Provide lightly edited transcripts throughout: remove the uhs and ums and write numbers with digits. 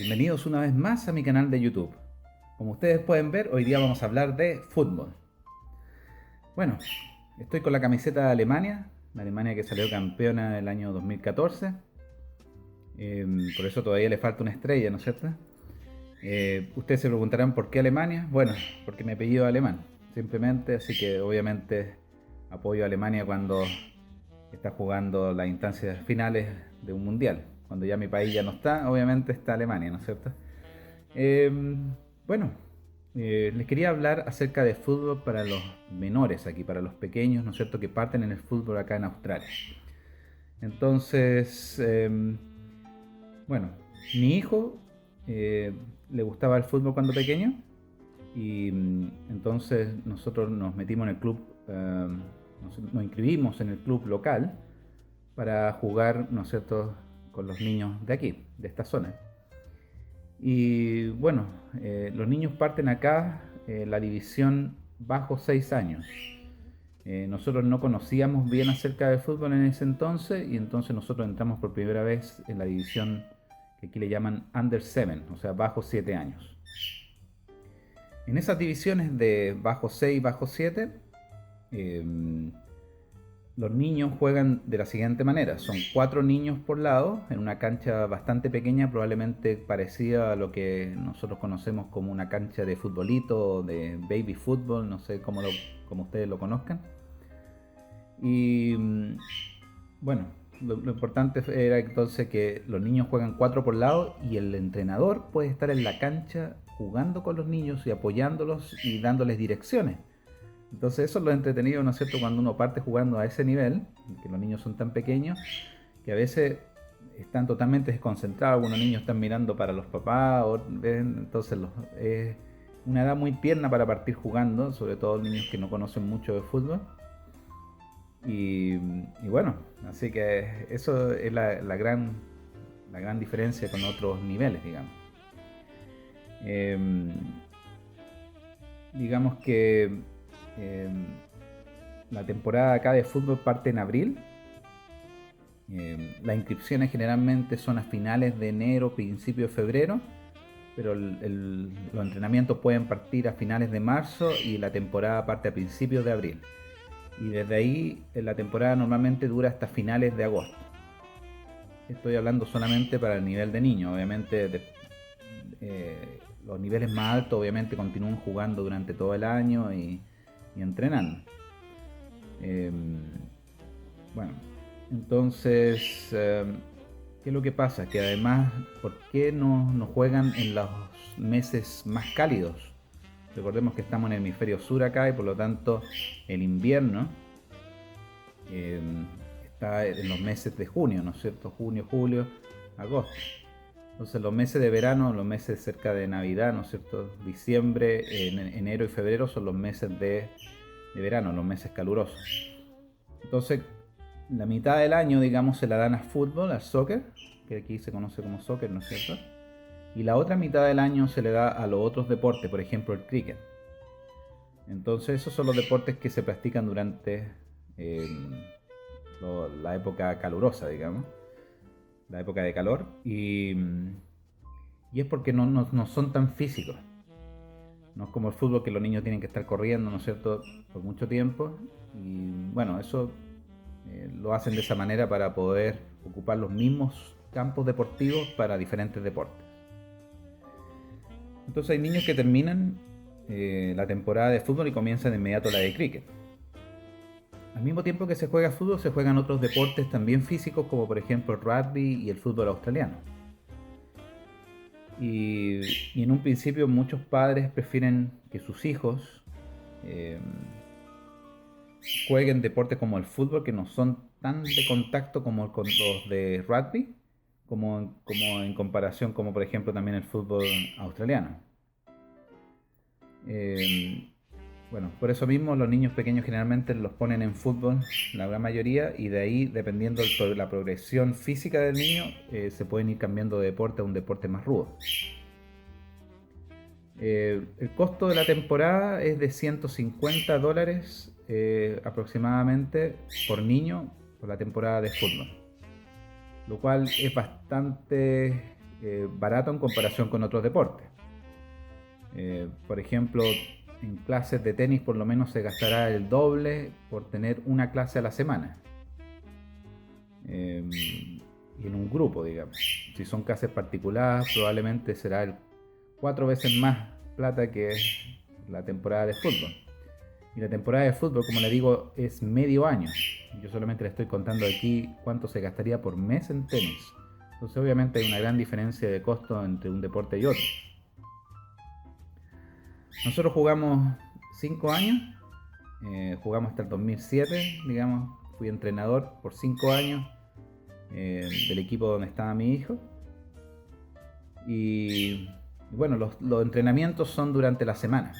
bienvenidos una vez más a mi canal de YouTube. Como ustedes pueden ver, hoy día vamos a hablar de fútbol. Bueno, estoy con la camiseta de Alemania, la Alemania que salió campeona el año 2014. Por eso todavía le falta una estrella, ¿no es cierto? Ustedes se preguntarán por qué Alemania. Bueno, porque mi apellido es alemán, simplemente, así que obviamente apoyo a Alemania cuando está jugando las instancias finales de un mundial. Cuando ya mi país ya no está, obviamente está Alemania, ¿no es cierto? Eh, bueno, les quería hablar acerca de fútbol para los menores aquí, para los pequeños, ¿no es cierto?, que parten en el fútbol acá en Australia. Entonces, bueno, mi hijo le gustaba el fútbol cuando pequeño y entonces nosotros nos metimos en el club, nos inscribimos en el club local para jugar, ¿no es cierto?, con los niños de aquí, de esta zona. Y bueno, los niños parten acá la división bajo 6 años. Nosotros no conocíamos bien acerca del fútbol en ese entonces y entonces nosotros entramos por primera vez en la división que aquí le llaman Under 7, o sea, bajo 7 años. En esas divisiones de bajo 6 bajo 7, los niños juegan de la siguiente manera. Son 4 niños por lado, en una cancha bastante pequeña, probablemente parecida a lo que nosotros conocemos como una cancha de futbolito o de baby fútbol, no sé cómo ustedes lo conozcan. Y bueno, lo importante era entonces que los niños juegan 4 por lado y el entrenador puede estar en la cancha jugando con los niños y apoyándolos y dándoles direcciones. Entonces eso es lo entretenido, ¿no es cierto?, cuando uno parte jugando a ese nivel, que los niños son tan pequeños, que a veces están totalmente desconcentrados, algunos niños están mirando para los papás, entonces es una edad muy tierna para partir jugando, sobre todo niños que no conocen mucho de fútbol. Y bueno, así que eso es la gran diferencia con otros niveles, digamos. Digamos que la temporada acá de fútbol parte en abril. Las inscripciones generalmente son a finales de enero, principios de febrero, pero los entrenamientos pueden partir a finales de marzo y la temporada parte a principios de abril. Y desde ahí la temporada normalmente dura hasta finales de agosto. Estoy hablando solamente para el nivel de niños, obviamente los niveles más altos obviamente continúan jugando durante todo el año y entrenando. Bueno, entonces, ¿qué es lo que pasa? Que además, ¿por qué no juegan en los meses más cálidos? Recordemos que estamos en el hemisferio sur acá y por lo tanto el invierno está en los meses de junio, ¿no es cierto? Junio, julio, agosto. Entonces los meses de verano, los meses cerca de Navidad, ¿no es cierto? Diciembre, enero y febrero son los meses de verano, los meses calurosos. Entonces la mitad del año, digamos, se la dan a fútbol, al soccer, que aquí se conoce como soccer, ¿no es cierto? Y la otra mitad del año se le da a los otros deportes, por ejemplo el cricket. Entonces esos son los deportes que se practican durante la época calurosa, digamos, la época de calor, y es porque no son tan físicos. No es como el fútbol que los niños tienen que estar corriendo, ¿no es cierto?, por mucho tiempo. Y bueno, eso lo hacen de esa manera para poder ocupar los mismos campos deportivos para diferentes deportes. Entonces hay niños que terminan la temporada de fútbol y comienzan de inmediato la de cricket. Al mismo tiempo que se juega fútbol, se juegan otros deportes también físicos, como por ejemplo el rugby y el fútbol australiano. Y en un principio muchos padres prefieren que sus hijos jueguen deportes como el fútbol, que no son tan de contacto como con los de rugby, como en comparación como por ejemplo también el fútbol australiano. Bueno, por eso mismo los niños pequeños generalmente los ponen en fútbol, la gran mayoría, y de ahí, dependiendo de la progresión física del niño, se pueden ir cambiando de deporte a un deporte más rudo. El costo de la temporada es de $150 aproximadamente por niño por la temporada de fútbol, lo cual es bastante barato en comparación con otros deportes. Por ejemplo, en clases de tenis por lo menos se gastará el doble por tener una clase a la semana. Y en un grupo, digamos. Si son clases particulares, probablemente será 4 veces más plata que la temporada de fútbol. Y la temporada de fútbol, como le digo, es medio año. Yo solamente le estoy contando aquí cuánto se gastaría por mes en tenis. Entonces obviamente hay una gran diferencia de costo entre un deporte y otro. Nosotros jugamos 5 años, jugamos hasta el 2007, digamos, fui entrenador por 5 años del equipo donde estaba mi hijo. Y bueno, los entrenamientos son durante la semana.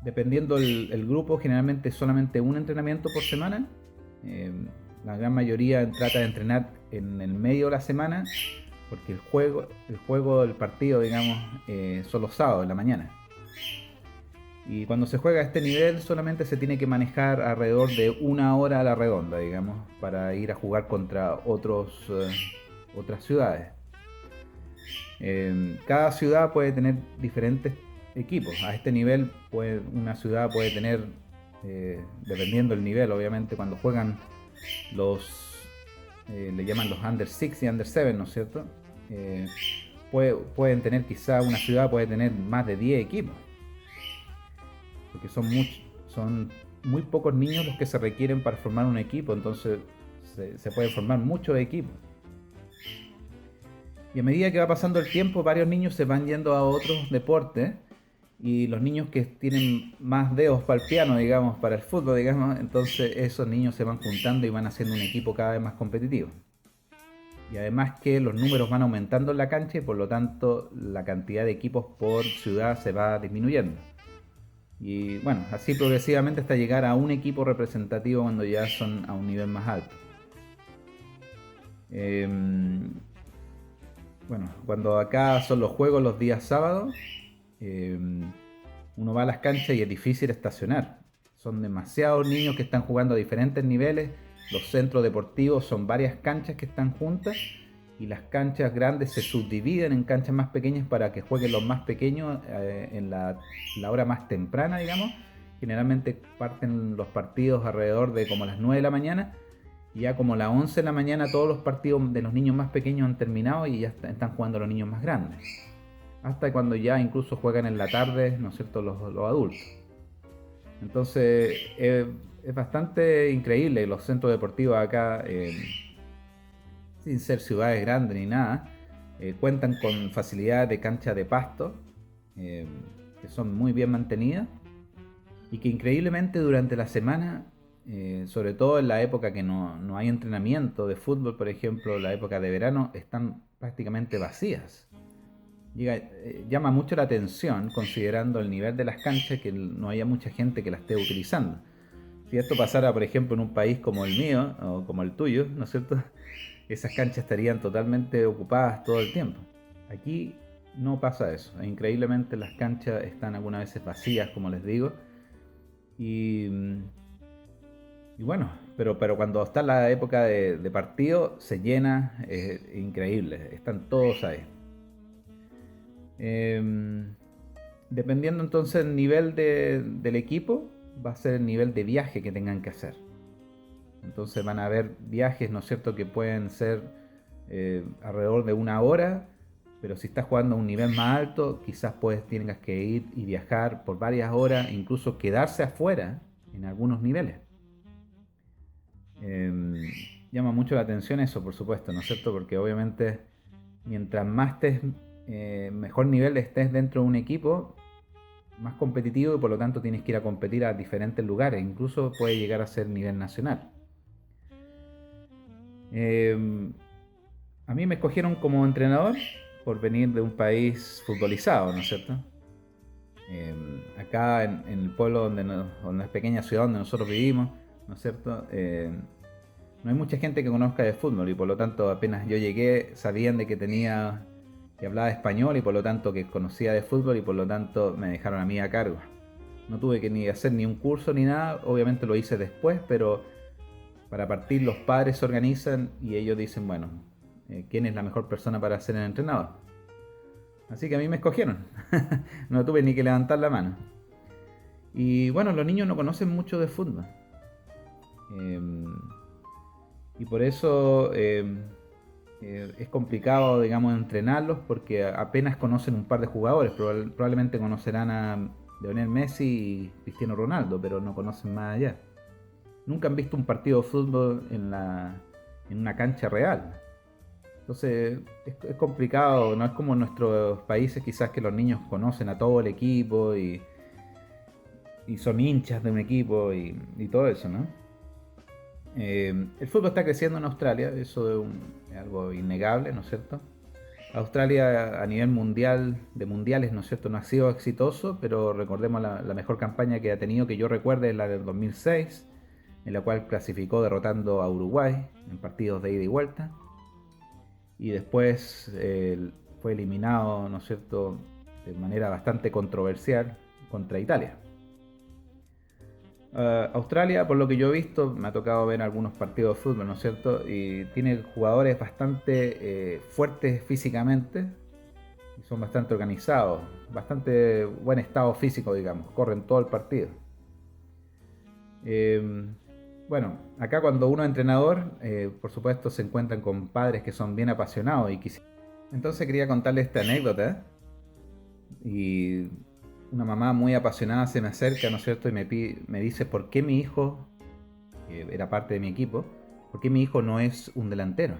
Dependiendo el grupo, generalmente solamente un entrenamiento por semana. La gran mayoría trata de entrenar en el medio de la semana, porque el juego del partido, digamos, son los sábados en la mañana. Y cuando se juega a este nivel solamente se tiene que manejar alrededor de 1 hora a la redonda, digamos, para ir a jugar contra otras ciudades. Cada ciudad puede tener diferentes equipos. A este nivel una ciudad puede tener, dependiendo del nivel, obviamente, cuando juegan le llaman los Under 6 y Under 7, ¿no es cierto? Pueden tener, quizá una ciudad puede tener más de 10 equipos, porque son muy pocos niños los que se requieren para formar un equipo, entonces se pueden formar muchos equipos. Y a medida que va pasando el tiempo, varios niños se van yendo a otros deportes, y los niños que tienen más dedos para el piano, digamos, para el fútbol, digamos, entonces esos niños se van juntando y van haciendo un equipo cada vez más competitivo. Y además que los números van aumentando en la cancha y por lo tanto la cantidad de equipos por ciudad se va disminuyendo. Y bueno, así progresivamente hasta llegar a un equipo representativo cuando ya son a un nivel más alto. Bueno, cuando acá son los juegos los días sábados, uno va a las canchas y es difícil estacionar. Son demasiados niños que están jugando a diferentes niveles. Los centros deportivos son varias canchas que están juntas, y las canchas grandes se subdividen en canchas más pequeñas para que jueguen los más pequeños en la hora más temprana, digamos. Generalmente parten los partidos alrededor de como las 9 de la mañana, y ya como las 11 de la mañana todos los partidos de los niños más pequeños han terminado y ya están jugando los niños más grandes. Hasta cuando ya incluso juegan en la tarde, ¿no es cierto?, los adultos. Entonces es bastante increíble. Los centros deportivos acá, sin ser ciudades grandes ni nada, cuentan con facilidades de cancha de pasto, que son muy bien mantenidas, y que increíblemente durante la semana, sobre todo en la época que no hay entrenamiento de fútbol, por ejemplo, la época de verano, están prácticamente vacías. Llama mucho la atención, considerando el nivel de las canchas, que no haya mucha gente que las esté utilizando. Si esto pasara, por ejemplo, en un país como el mío o como el tuyo, ¿no es cierto?, esas canchas estarían totalmente ocupadas todo el tiempo. Aquí no pasa eso. Increíblemente las canchas están algunas veces vacías, como les digo. Y bueno, pero cuando está la época de partido, se llena, increíble. Están todos ahí. Dependiendo entonces del nivel del equipo, va a ser el nivel de viaje que tengan que hacer. Entonces van a haber viajes, ¿no es cierto?, que pueden ser alrededor de 1 hora, pero si estás jugando a un nivel más alto, quizás tengas que ir y viajar por varias horas, incluso quedarse afuera en algunos niveles. Llama mucho la atención eso, por supuesto, ¿no es cierto?, porque obviamente mientras más mejor nivel estés dentro de un equipo, más competitivo, y por lo tanto tienes que ir a competir a diferentes lugares, incluso puede llegar a ser nivel nacional. A mí me escogieron como entrenador por venir de un país futbolizado, ¿no es cierto? Acá en el pueblo en la pequeña ciudad donde nosotros vivimos, ¿no es cierto?, no hay mucha gente que conozca de fútbol, y por lo tanto apenas yo llegué sabían de que hablaba español, y por lo tanto que conocía de fútbol, y por lo tanto me dejaron a mí a cargo. No tuve que ni hacer ni un curso ni nada, obviamente lo hice después, pero para partir los padres se organizan y ellos dicen, bueno, quién es la mejor persona para ser el entrenador. Así que a mí me escogieron. No tuve ni que levantar la mano. Y bueno, los niños no conocen mucho de fútbol. Eh, y por eso es complicado, digamos, entrenarlos porque apenas conocen un par de jugadores. Probablemente conocerán a Lionel Messi y Cristiano Ronaldo, pero no conocen más allá. Nunca han visto un partido de fútbol en una cancha real. Entonces es complicado, no es como en nuestros países quizás que los niños conocen a todo el equipo y son hinchas de un equipo y todo eso, ¿no? El fútbol está creciendo en Australia, eso es algo innegable, ¿no es cierto? Australia a nivel mundial, de mundiales, ¿no es cierto?, no ha sido exitoso, pero recordemos la mejor campaña que ha tenido, que yo recuerde, es la del 2006, en la cual clasificó derrotando a Uruguay en partidos de ida y vuelta. Y después fue eliminado, ¿no es cierto?, de manera bastante controversial contra Italia. Australia, por lo que yo he visto, me ha tocado ver algunos partidos de fútbol, ¿no es cierto? Y tiene jugadores bastante fuertes físicamente y son bastante organizados, bastante buen estado físico, digamos, corren todo el partido. Eh, bueno, acá cuando uno es entrenador, por supuesto se encuentran con padres que son bien apasionados entonces quería contarle esta anécdota y una mamá muy apasionada se me acerca, ¿no es cierto? Y me dice por qué mi hijo, que era parte de mi equipo, por qué mi hijo no es un delantero.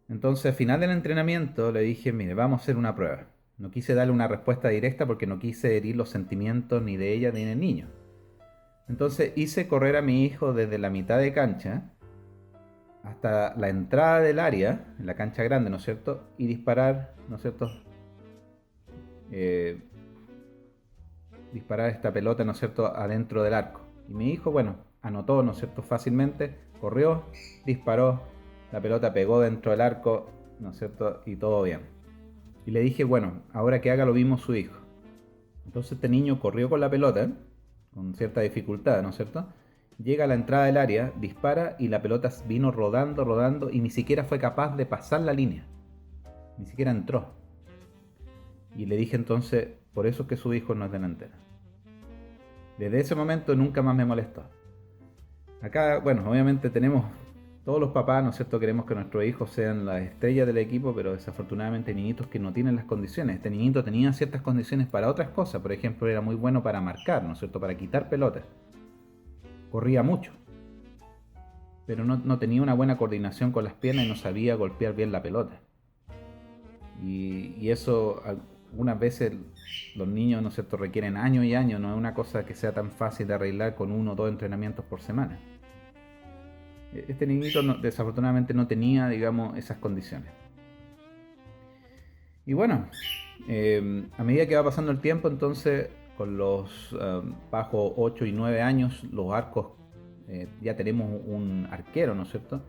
Entonces al final del entrenamiento le dije, mire, vamos a hacer una prueba. No quise darle una respuesta directa porque no quise herir los sentimientos ni de ella ni del niño. Entonces hice correr a mi hijo desde la mitad de cancha hasta la entrada del área, en la cancha grande, ¿no es cierto? Y disparar, ¿no es cierto? Eh, disparar esta pelota, ¿no es cierto?, adentro del arco. Y mi hijo, bueno, anotó, ¿no es cierto?, fácilmente, corrió, disparó, la pelota pegó dentro del arco, ¿no es cierto?, y todo bien. Y le dije, bueno, ahora que haga lo mismo su hijo. Entonces este niño corrió con la pelota, con cierta dificultad, ¿no es cierto? Llega a la entrada del área, dispara y la pelota vino rodando, rodando y ni siquiera fue capaz de pasar la línea. Ni siquiera entró. Y le dije entonces, por eso es que su hijo no es delantero. Desde ese momento nunca más me molestó. Acá, bueno, obviamente tenemos, todos los papás, ¿no es cierto?, queremos que nuestros hijos sean las estrellas del equipo, pero desafortunadamente hay niñitos que no tienen las condiciones. Este niñito tenía ciertas condiciones para otras cosas, por ejemplo, era muy bueno para marcar, ¿no es cierto?, para quitar pelotas. Corría mucho, pero no tenía una buena coordinación con las piernas y no sabía golpear bien la pelota. Y eso algunas veces los niños, ¿no es cierto?, requieren años y años, no es una cosa que sea tan fácil de arreglar con 1 o 2 entrenamientos por semana. Este niñito desafortunadamente no tenía, digamos, esas condiciones. Y bueno, a medida que va pasando el tiempo, entonces con los bajo 8 y 9 años, los arcos, ya tenemos un arquero, ¿no es cierto?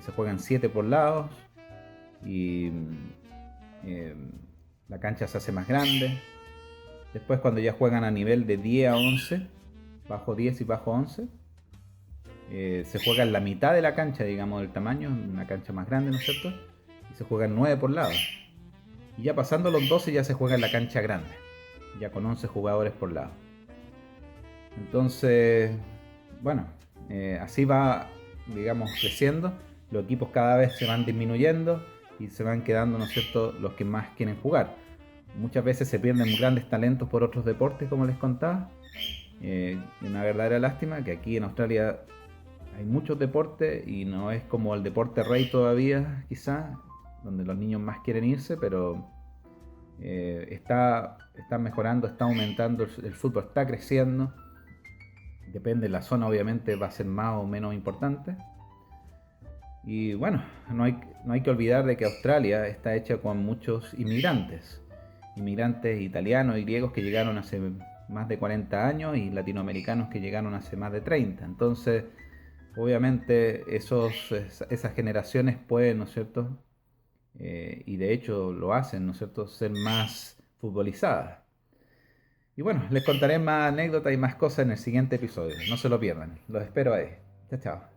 Se juegan 7 por lados y la cancha se hace más grande. Después cuando ya juegan a nivel de 10 a 11, bajo 10 y bajo 11, se juega en la mitad de la cancha, digamos, del tamaño, una cancha más grande, ¿no es cierto? Y se juegan 9 por lado. Y ya pasando los 12 ya se juega en la cancha grande, ya con 11 jugadores por lado. Entonces, bueno, así va, digamos, creciendo. Los equipos cada vez se van disminuyendo y se van quedando, ¿no es cierto?, los que más quieren jugar. Muchas veces se pierden grandes talentos por otros deportes, como les contaba. Una verdadera lástima que aquí en Australia hay muchos deportes y no es como el deporte rey todavía, quizá, donde los niños más quieren irse, pero está mejorando, está aumentando, el fútbol está creciendo. Depende de la zona, obviamente va a ser más o menos importante. Y bueno, no hay que olvidar de que Australia está hecha con muchos inmigrantes italianos y griegos que llegaron hace más de 40 años y latinoamericanos que llegaron hace más de 30. Entonces, obviamente esas generaciones pueden, ¿no es cierto?, y de hecho lo hacen, ¿no es cierto?, ser más futbolizadas. Y bueno, les contaré más anécdotas y más cosas en el siguiente episodio. No se lo pierdan. Los espero ahí. Chao, chao.